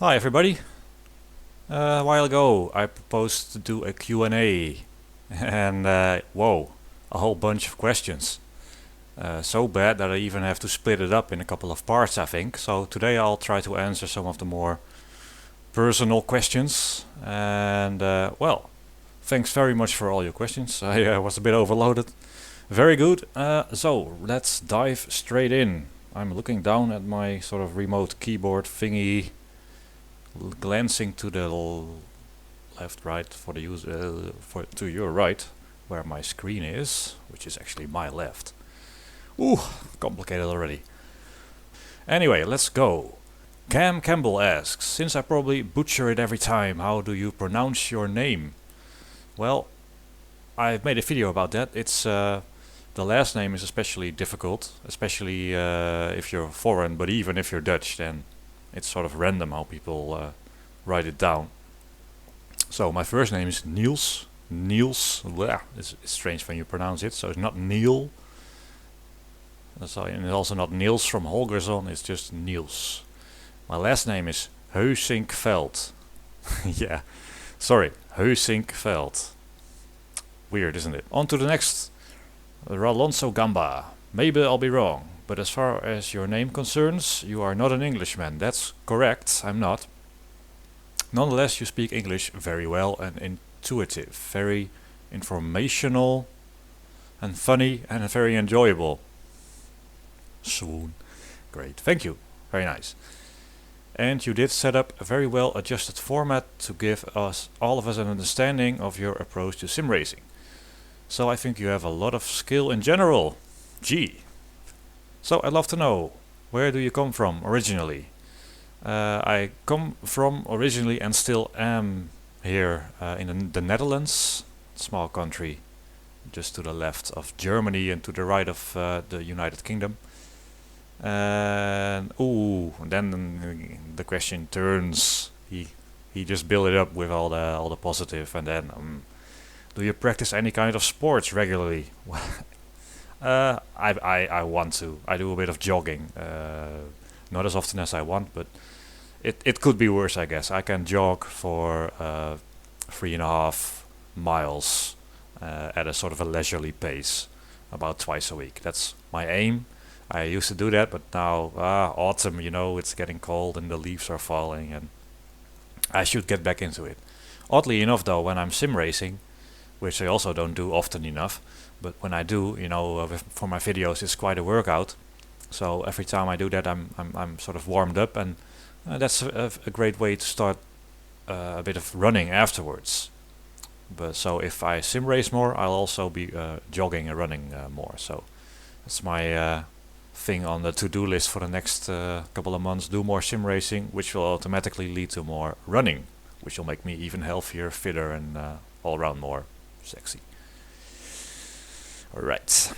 Hi everybody. A while ago I proposed to do a Q&A and whoa, a whole bunch of questions. So bad that I even have to split it up in a couple of parts, I think. So today I'll try to answer some of the more personal questions. And thanks very much for all your questions. I was a bit overloaded. Very good. So let's dive straight in. I'm looking down at my sort of remote keyboard thingy, glancing to the left, right for the user, to your right, where my screen is, which is actually my left. Ooh, complicated already. Anyway, let's go. Cam Campbell asks, since I probably butcher it every time, how do you pronounce your name? Well, I've made a video about that. It's the last name is especially difficult, especially if you're foreign, but even if you're Dutch, then it's sort of random how people write it down. So my first name is Niels. Niels, it's strange when you pronounce it. So it's not Neil. So, and it's also not Niels from Holgersson. It's just Niels. My last name is Heusinkveld. Yeah, sorry, Heusinkveld. Weird, isn't it? On to the next. Ralonso Gamba. Maybe I'll be wrong, but as far as your name concerns, you are not an Englishman. That's correct, I'm not. Nonetheless, you speak English very well and intuitive, very informational and funny and very enjoyable. Swoon. Great, thank you. Very nice. And you did set up a very well adjusted format to give us, all of us, an understanding of your approach to sim racing. So I think you have a lot of skill in general. Gee. So I'd love to know, where do you come from originally? I come from originally and still am here in the Netherlands, small country just to the left of Germany and to the right of the United Kingdom. And then the question turns. He just built it up with all the positive, and then do you practice any kind of sports regularly? I want to. I do a bit of jogging, not as often as I want, but it could be worse, I guess. I can jog for 3.5 miles at a sort of a leisurely pace, about twice a week. That's my aim. I used to do that, but now autumn, it's getting cold and the leaves are falling, and I should get back into it. Oddly enough, though, when I'm sim racing, which I also don't do often enough, but when I do, for my videos, it's quite a workout. So every time I do that, I'm sort of warmed up, and that's a great way to start a bit of running afterwards. But so if I sim race more, I'll also be jogging and running more. So that's my thing on the to-do list for the next couple of months. Do more sim racing, which will automatically lead to more running, which will make me even healthier, fitter, and all around more sexy. Alright.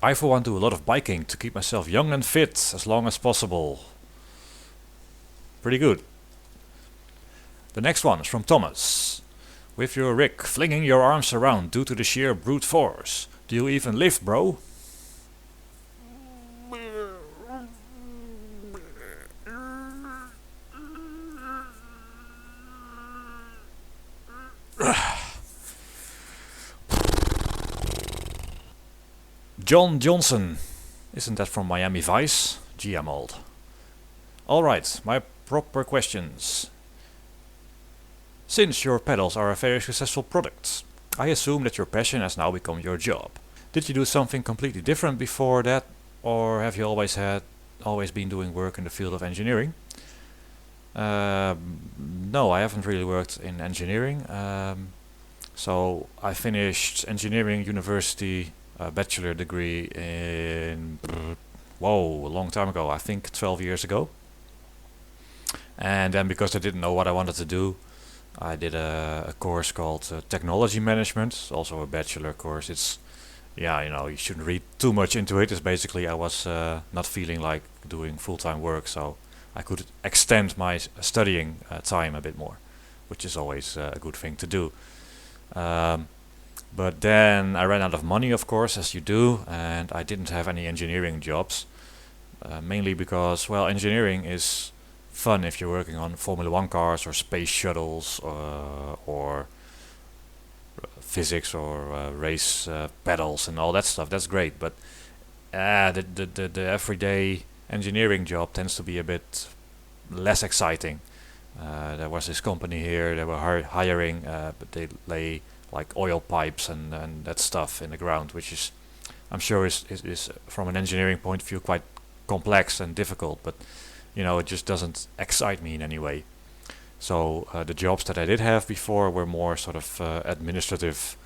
I for one do a lot of biking to keep myself young and fit as long as possible. Pretty good. The next one is from Thomas. With your rig flinging your arms around due to the sheer brute force, do you even lift, bro? John Johnson. Isn't that from Miami Vice? Gee, I'm old. Alright, my proper questions. Since your pedals are a very successful product, I assume that your passion has now become your job. Did you do something completely different before that, or have you always been doing work in the field of engineering? No, I haven't really worked in engineering. So I finished engineering university, bachelor degree in a long time ago. I think 12 years ago. And then because I didn't know what I wanted to do, I did a course called technology management, also a bachelor course. It's you shouldn't read too much into it. It's basically I was not feeling like doing full-time work, so I could extend my studying time a bit more, which is always a good thing to do. But then I ran out of money, of course, as you do, and I didn't have any engineering jobs, mainly because, engineering is fun if you're working on Formula One cars or space shuttles or physics or race pedals and all that stuff. That's great, but the everyday engineering job tends to be a bit less exciting. There was this company here, they were hiring, but they lay like oil pipes and that stuff in the ground, which is, I'm sure, is from an engineering point of view quite complex and difficult, but it just doesn't excite me in any way. So the jobs that I did have before were more sort of administrative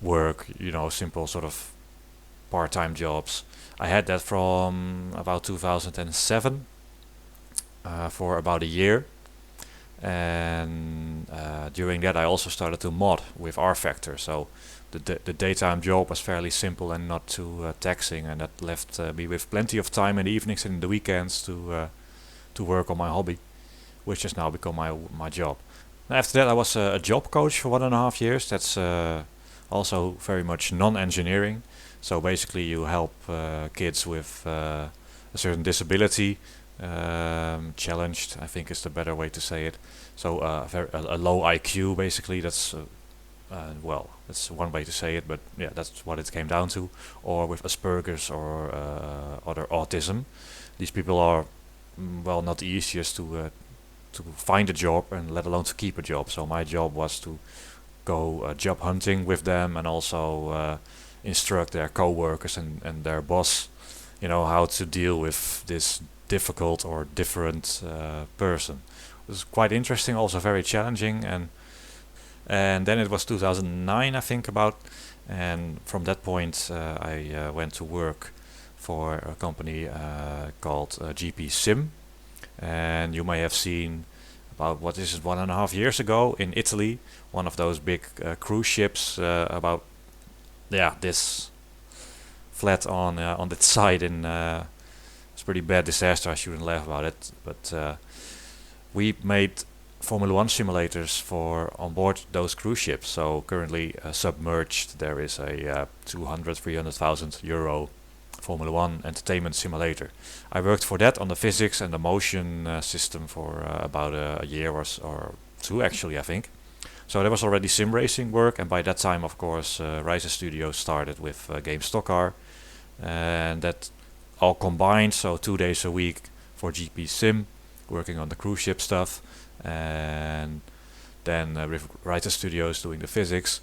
work, simple sort of part-time jobs. I had that from about 2007 for about a year, and during that I also started to mod with R Factor. So the daytime job was fairly simple and not too taxing, and that left me with plenty of time in the evenings and in the weekends to work on my hobby, which has now become my job. After that, I was a job coach for 1.5 years. That's also very much non-engineering. So basically, you help kids with a certain disability, challenged, I think is the better way to say it. So a low IQ, basically. Well, that's one way to say it, but yeah, that's what it came down to. Or with Asperger's or other autism. These people are, well, not the easiest to find a job and let alone to keep a job. So my job was to go job hunting with them and also instruct their co-workers and their boss, how to deal with this difficult or different person. It was quite interesting, also very challenging, and then it was 2009, I think, and from that point I went to work for a company called GP Sim, and you may have seen about, what is it, 1.5 years ago in Italy, one of those big cruise ships about this flat on its side in it's a pretty bad disaster. I shouldn't laugh about it, but we made Formula One simulators for on board those cruise ships. So currently submerged, there is a 200-300,000 euro Formula One entertainment simulator. I worked for that on the physics and the motion system for about a year or two, actually, I think. So there was already sim racing work, and by that time, of course, Rise Studios started with Game Stockcar, and that all combined. So 2 days a week for GP Sim, working on the cruise ship stuff, and then with Rise Studios doing the physics.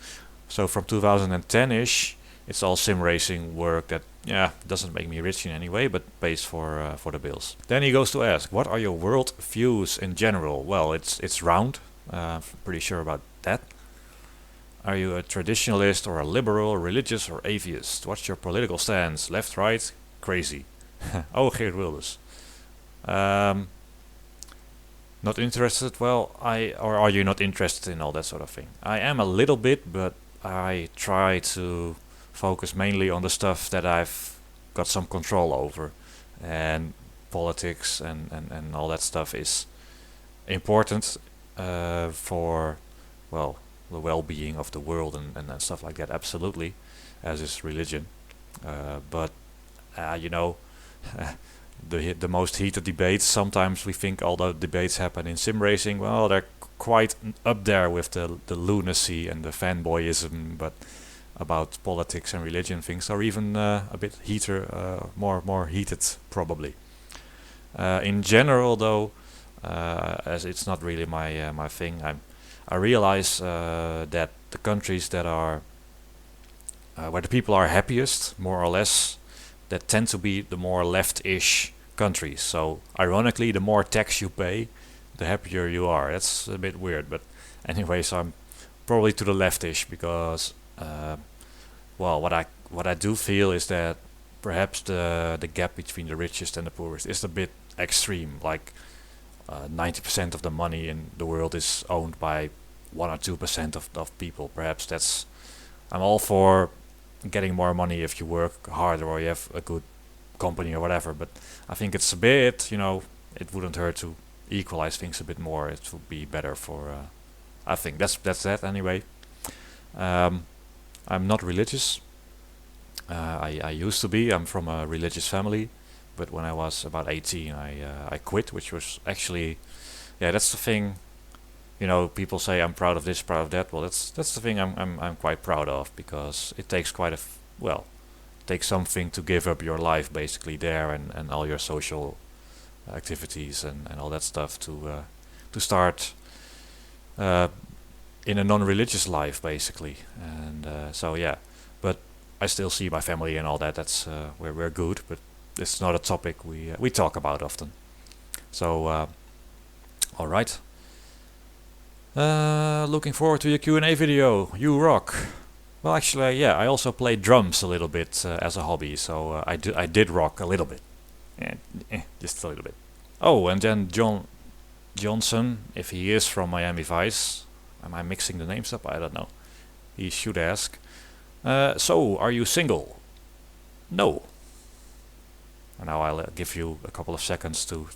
So from 2010ish, it's all sim racing work that doesn't make me rich in any way, but pays for the bills. Then he goes to ask, what are your world views in general? Well, it's round. Pretty sure about that. Are you a traditionalist or a liberal, religious or atheist? What's your political stance? Left, right, crazy? Oh, Geert Wilders. Not interested? Well, or are you not interested in all that sort of thing? I am a little bit, but I try to focus mainly on the stuff that I've got some control over, and politics and all that stuff is important for, well, the well-being of the world and stuff like that, absolutely, as is religion. But the most heated debates, sometimes we think all the debates happen in sim racing. Well, they're quite up there with the lunacy and the fanboyism, but about politics and religion, things are even a bit more heated, probably. In general, though, as it's not really my thing, I realize that the countries that are where the people are happiest, more or less, that tend to be the more left-ish countries. So ironically, the more tax you pay, the happier you are. That's a bit weird, but anyway, so I'm probably to the left-ish because, well, what I do feel is that perhaps the gap between the richest and the poorest is a bit extreme. Like 90% of the money in the world is owned by 1 or 2% of people. Perhaps I'm all for getting more money if you work harder or you have a good company or whatever, but I think it's a bit, it wouldn't hurt to equalize things a bit more. It would be better for, I think that's that anyway. I'm not religious. I used to be. I'm from a religious family, but when I was about 18, I quit, which was actually, yeah, that's the thing. You know, people say I'm proud of this, proud of that. Well, that's the thing I'm quite proud of, because it takes quite well, takes something to give up your life basically there, and all your social activities and all that stuff to start uh, in a non-religious life basically. And so yeah, but I still see my family and all that. That's we're good, but it's not a topic we talk about often. So all right. Looking forward to your Q&A video. You rock. Well, actually, yeah, I also play drums a little bit as a hobby, so I did rock a little bit. Yeah, just a little bit. Oh, and then John Johnson, if he is from Miami Vice, am I mixing the names up? I don't know. He should ask. So, are you single? No. And now I'll give you a couple of seconds to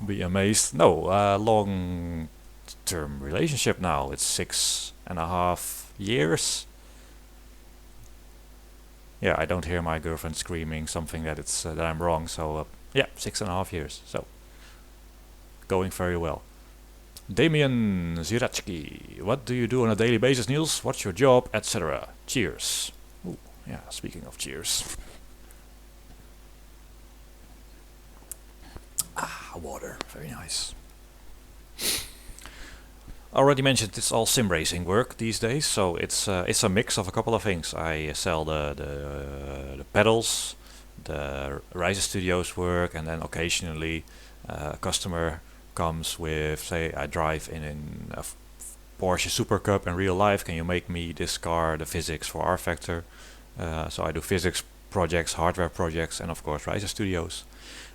be amazed. No, long-term relationship now. It's 6.5 years. Yeah, I don't hear my girlfriend screaming something that I'm wrong. So yeah, 6.5 years. So going very well. Damian Zirachki, what do you do on a daily basis, Niels? What's your job, etc.? Cheers. Ooh, yeah, speaking of cheers. Water, very nice. Already mentioned it's all sim racing work these days, so it's a mix of a couple of things. I sell the pedals, the Rise Studios work, and then occasionally a customer comes with, say, I drive in a Porsche Super Cup in real life. Can you make me this car, the physics for R Factor? So I do physics projects, hardware projects, and of course Rise Studios.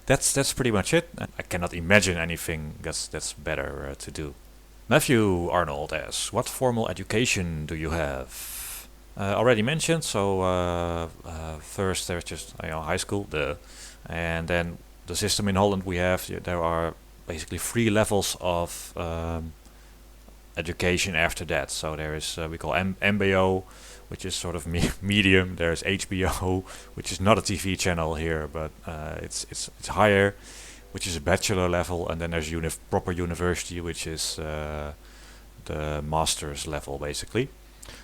That's pretty much it. I cannot imagine anything that's better to do. Matthew Arnold asks, what formal education do you have? Already mentioned, so first there's just high school, and then the system in Holland we have, there are basically 3 levels of education after that. So there is, we call MBO, which is sort of medium. There's HBO, which is not a TV channel here, but it's higher, which is a bachelor level, and then there's proper university, which is the master's level basically.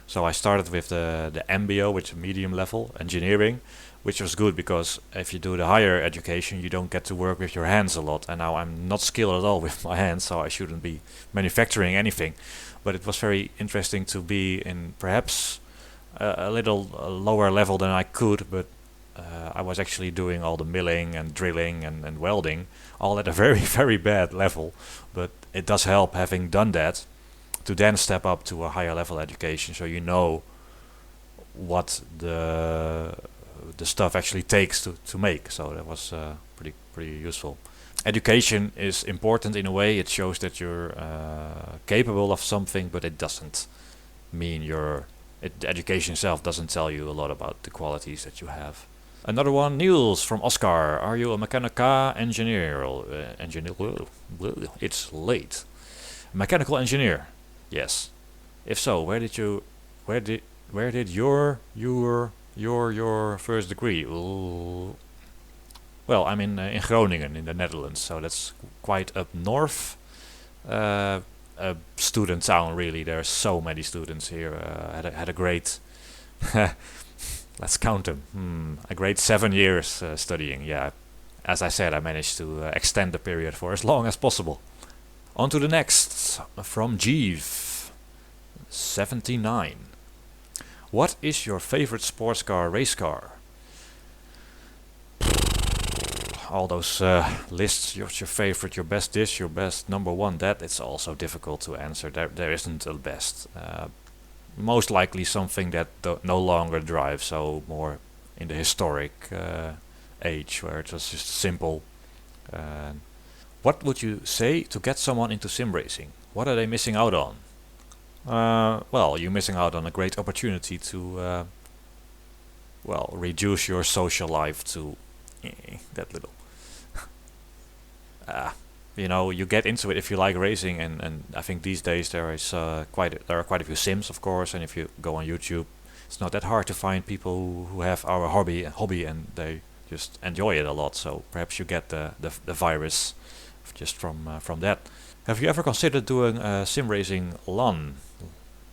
So I started with the MBO, which is medium level engineering, which was good because if you do the higher education, you don't get to work with your hands a lot. And now I'm not skilled at all with my hands, so I shouldn't be manufacturing anything. But it was very interesting to be in perhaps a little lower level than I could, but I was actually doing all the milling and drilling and welding, all at a very, very bad level. But it does help having done that to then step up to a higher level education, so you know what the stuff actually takes to make. So that was pretty useful. Education is important in a way. It shows that you're capable of something, but it doesn't mean the education itself doesn't tell you a lot about the qualities that you have. Another one, Niels from Oscar. Are you a mechanical engineer? It's late. Mechanical engineer. Yes. If so, where did your first degree? Ooh. Well, I'm in Groningen in the Netherlands, so that's quite up north. A student town, really. There are so many students here. Had a great, let's count them. A great 7 years studying. Yeah, as I said, I managed to extend the period for as long as possible. On to the next, from Jeev, 79. What is your favorite sports car, race car? All those lists, what's your favorite, your best this, your best number one that, it's also difficult to answer. There isn't a best. Most likely something that no longer drives, so more in the historic age where it was just simple. What would you say to get someone into sim racing? What are they missing out on? Well, you're missing out on a great opportunity to reduce your social life to that little. You get into it if you like racing, and I think these days there are quite a few sims, of course, and if you go on YouTube, it's not that hard to find people who have our hobby, and they just enjoy it a lot. So perhaps you get the virus just from that. Have you ever considered doing sim racing LAN?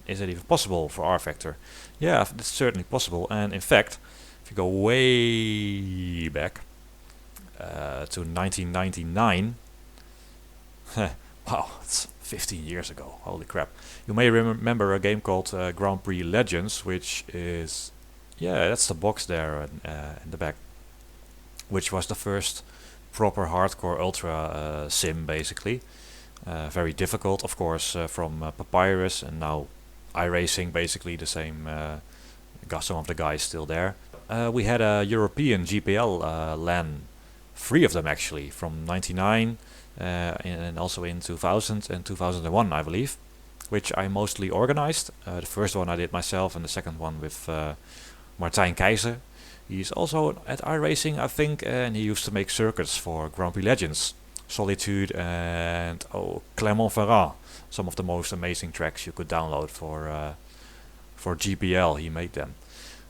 Is it even possible for R Factor? Yeah, it's certainly possible. And in fact, if you go way back to 1999, wow, it's 15 years ago. Holy crap! You may remember a game called Grand Prix Legends, which is, yeah, that's the box there in the back, which was the first proper hardcore ultra sim, basically. Very difficult, of course, from Papyrus, and now iRacing, basically the same. Got some of the guys still there. We had a European GPL LAN, three of them actually, from '99 and also in 2000 and 2001, I believe, which I mostly organized. The first one I did myself, and the second one with Martijn Keizer. He's also at iRacing, I think, and he used to make circuits for Grand Prix Legends, Solitude, and Clermont-Ferrand. Some of the most amazing tracks you could download for GPL. He made them,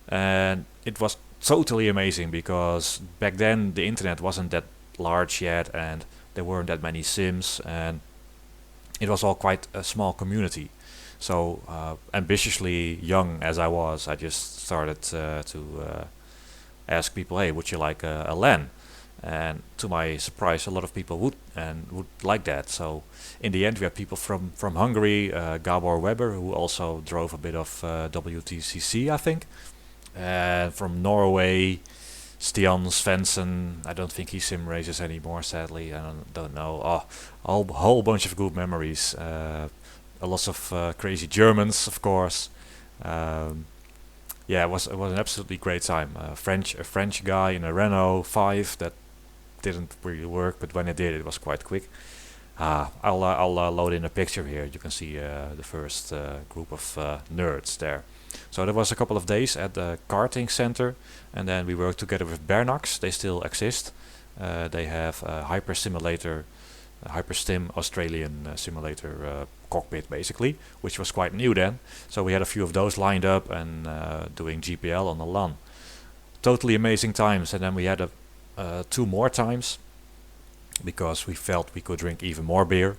and it was totally amazing because back then the internet wasn't that large yet, and there weren't that many sims, and it was all quite a small community. So ambitiously young as I was, I just started to ask people, "Hey, would you like a LAN?" And to my surprise, a lot of people would like that. So in the end, we had people from Hungary, Gabor Weber, who also drove a bit of WTCC, I think, and from Norway, Stian Svensson. I don't think he sim races anymore, sadly. I don't know. Oh, a whole bunch of good memories. A lot of crazy Germans, of course. Yeah, it was an absolutely great time. A French guy in a Renault 5 that didn't really work, but when it did, it was quite quick. I'll load in a picture here. You can see the first group of nerds there. So there was a couple of days at the karting center, and then we worked together with Bernax. They still exist. They have a hyper simulator, a Hyperstim Australian simulator cockpit, basically, which was quite new then. So we had a few of those lined up and doing GPL on the LAN. Totally amazing times. And then we had two more times because we felt we could drink even more beer.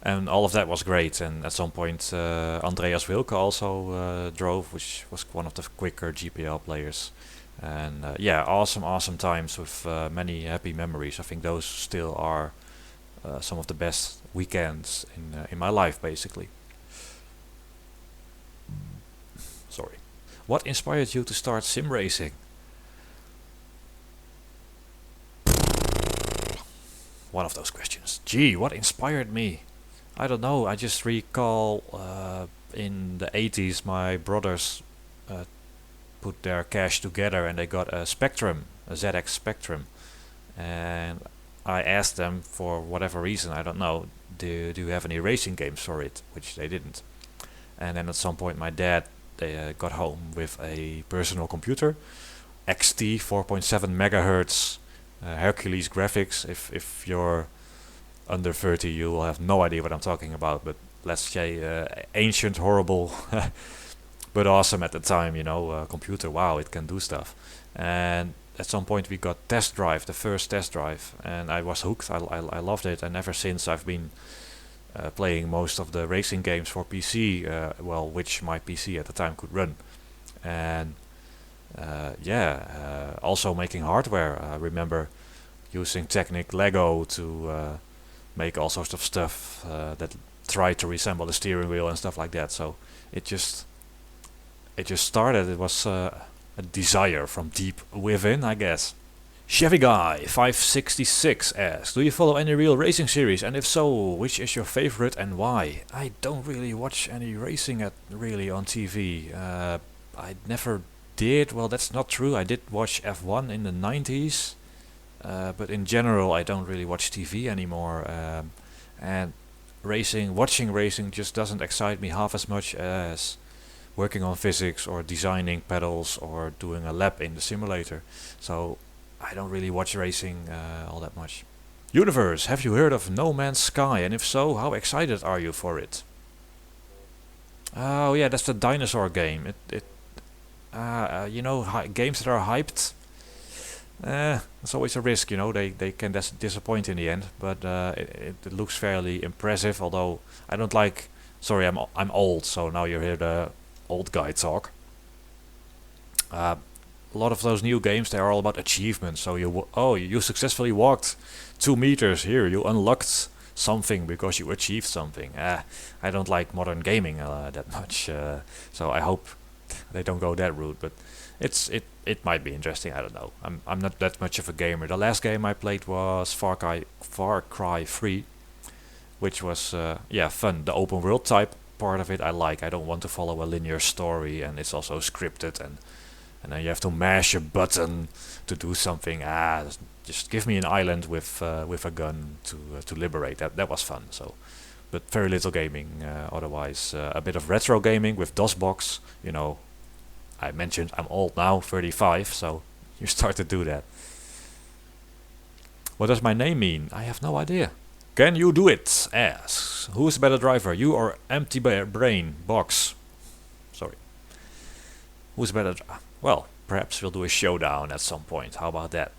And all of that was great. And at some point, Andreas Wilke also drove, which was one of the quicker GPL players. And yeah, awesome times with many happy memories. I think those still are some of the best weekends in my life, basically. Sorry. What inspired you to start sim racing? One of those questions. Gee, what inspired me? I don't know. I just recall in the 80s my brothers put their cash together and they got a Spectrum, a ZX Spectrum. And I asked them for whatever reason, I don't know, do you have any racing games for it? Which they didn't. And then at some point my dad got home with a personal computer, XT 4.7 megahertz, Hercules graphics. If you're under 30, you will have no idea what I'm talking about, but let's say ancient, horrible, but awesome at the time, computer. Wow, it can do stuff. And at some point we got the first test drive, and I was hooked. I loved it, and ever since I've been playing most of the racing games for PC, which my PC at the time could run. And also making hardware. I remember using Technic Lego to make all sorts of stuff that tried to resemble the steering wheel and stuff like that. So it just started. It was a desire from deep within, I guess. Chevy Guy 566 asks, do you follow any real racing series, and if so, which is your favorite and why? I don't really watch any racing really on TV. I never did. Well, that's not true. I did watch F1 in the 90s, but in general I don't really watch TV anymore. And watching racing just doesn't excite me half as much as working on physics or designing pedals or doing a lap in the simulator. So I don't really watch racing all that much. Universe, have you heard of No Man's Sky? And if so, how excited are you for it? Oh yeah, that's the dinosaur game. Games that are hyped. it's always a risk, you know. They can disappoint in the end, but it looks fairly impressive. Although I don't like. Sorry, I'm old, so now you hear the old guy talk. Uh, a lot of those new games, they are all about achievements. So you successfully walked 2 meters here. You unlocked something because you achieved something. I don't like modern gaming that much. So I hope they don't go that route. But it might be interesting. I don't know. I'm not that much of a gamer. The last game I played was Far Cry 3, which was yeah, fun. The open world type part of it I like. I don't want to follow a linear story, and it's also scripted, and then you have to mash a button to do something. Just give me an island with a gun to liberate. That was fun. So, but very little gaming. Otherwise, a bit of retro gaming with DOSBox. You know, I mentioned I'm old now, 35. So you start to do that. What does my name mean? I have no idea. Can you do it? Asks. Who's a better driver, you or empty brain box? Sorry. Who's better? Well, perhaps we'll do a showdown at some point. How about that?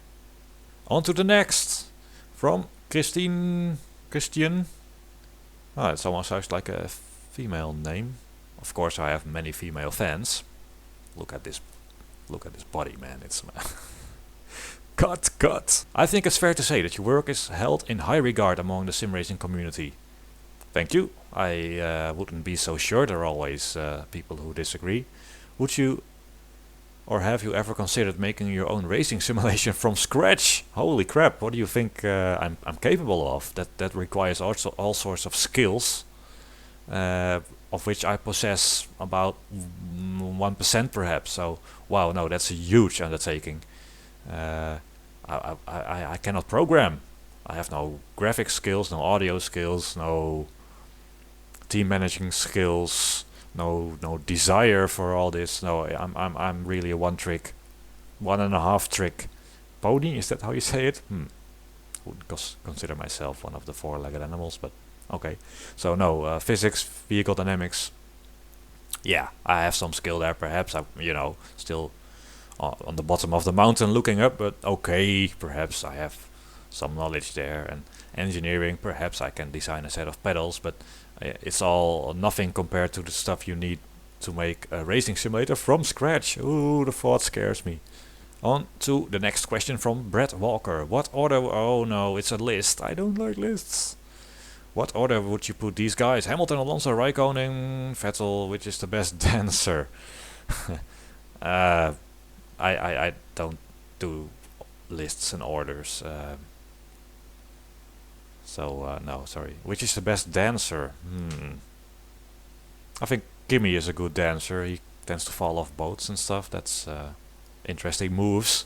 On to the next. From Christian. Ah, it almost sounds like a female name. Of course, I have many female fans. Look at this. Look at this body, man. It's cut. I think it's fair to say that your work is held in high regard among the sim racing community. Thank you. I wouldn't be so sure. There are always people who disagree. Would you or have you ever considered making your own racing simulation from scratch? Holy crap! What do you think I'm capable of? That requires also all sorts of skills, of which I possess about 1% perhaps. So wow, no, that's a huge undertaking. Uh, I cannot program. I have no graphic skills, no audio skills, no team managing skills, no desire for all this. No, I'm really a one and a half trick pony. Is that how you say it? Wouldn't consider myself one of the four-legged animals, but okay. So no, physics, vehicle dynamics. Yeah, I have some skill there. Perhaps still on the bottom of the mountain looking up, but okay, perhaps I have some knowledge there. And engineering, perhaps I can design a set of pedals, but it's all nothing compared to the stuff you need to make a racing simulator from scratch. Ooh, the thought scares me. On to the next question from Brett Walker. What order? Oh no, it's a list. I don't like lists. What order would you put these guys? Hamilton, Alonso, Raikkonen, Vettel. Which is the best dancer? uh, I don't do lists and orders. No, sorry. Which is the best dancer? I think Kimmy is a good dancer. He tends to fall off boats and stuff. That's interesting moves.